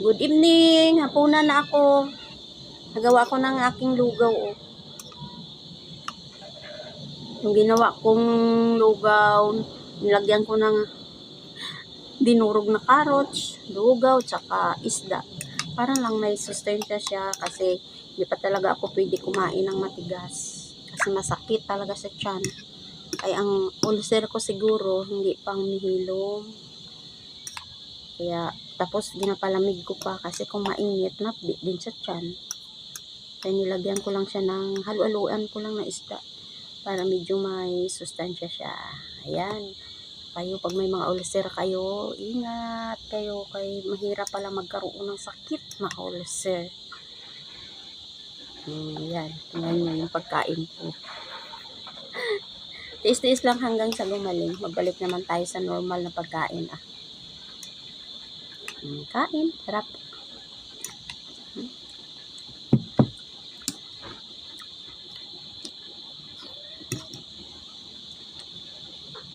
Good evening! Hapunan na ako. Nagawa ko ng aking lugaw. Oh. Yung ginawa kong lugaw, nilagyan ko ng dinurog na carrots, lugaw, tsaka isda. Para lang may sustansya siya kasi hindi pa talaga ako pwede kumain ng matigas. Kasi masakit talaga sa tiyan. Ay ang ulcer ko siguro hindi pang humihilom. Kaya tapos ginapalamig ko pa kasi kung mainit napdi din sa tiyan. Kaya nilagyan ko lang siya ng halu-haluan ko lang na isda para medyo may sustansya siya. Ayan. Kayo pag may mga ulcer kayo, ingat kayo kay mahirap pala magkaroon ng sakit na ulcer. Ayan. Tingnan nyo yung pagkain ko. Tiis-tiis lang hanggang sa gumaling. Magbalik naman tayo sa normal na pagkain. Kain. Sarap.